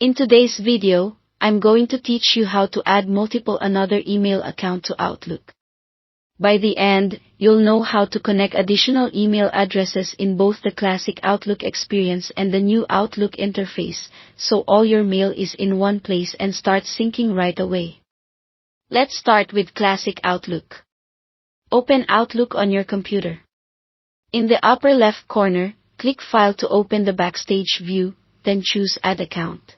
In today's video, I'm going to teach you how to add multiple another email account to Outlook. By the end, you'll know how to connect additional email addresses in both the classic Outlook experience and the new Outlook interface, so all your mail is in one place and start syncing right away. Let's start with classic Outlook. Open Outlook on your computer. In the upper left corner, click File to open the Backstage view, then choose Add Account.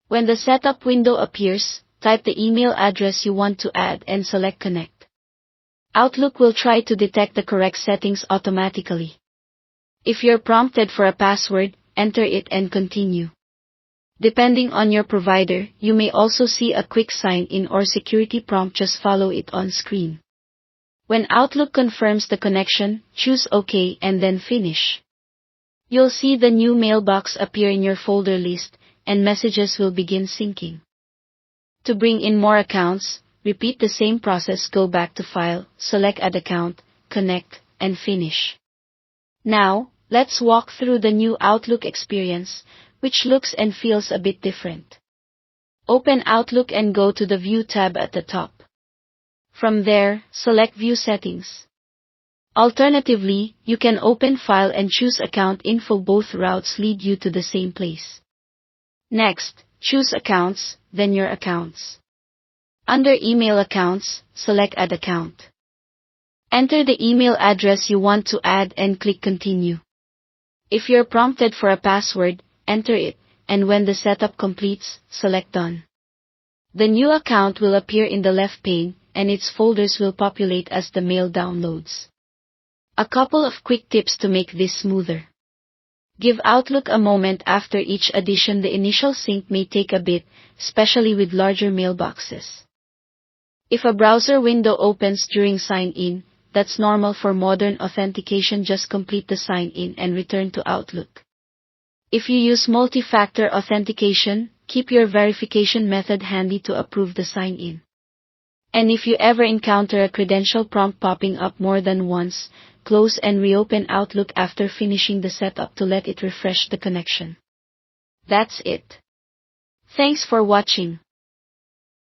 When the setup window appears, type the email address you want to add and select Connect. Outlook will try to detect the correct settings automatically. If you're prompted for a password, enter it and continue. Depending on your provider, you may also see a quick sign-in or security prompt. Just follow it on screen. When Outlook confirms the connection, choose OK and then Finish. You'll see the new mailbox appear in your folder list, and messages will begin syncing. To bring in more accounts, repeat the same process. Go back to File, select Add Account, Connect, and Finish. Now, let's walk through the new Outlook experience, which looks and feels a bit different. Open Outlook and go to the View tab at the top. From there, select View Settings. Alternatively, you can open File and choose Account Info. Both routes lead you to the same place. Next, choose Accounts, then Your Accounts. Under Email Accounts, select Add Account. Enter the email address you want to add and click Continue. If you're prompted for a password, enter it, and when the setup completes, select Done. The new account will appear in the left pane, and its folders will populate as the mail downloads. A couple of quick tips to make this smoother. Give Outlook a moment after each addition. The initial sync may take a bit, especially with larger mailboxes. If a browser window opens during sign-in, that's normal for modern authentication. Just complete the sign-in and return to Outlook. If you use multi-factor authentication, keep your verification method handy to approve the sign-in. And if you ever encounter a credential prompt popping up more than once, close and reopen Outlook after finishing the setup to let it refresh the connection. That's it. Thanks for watching.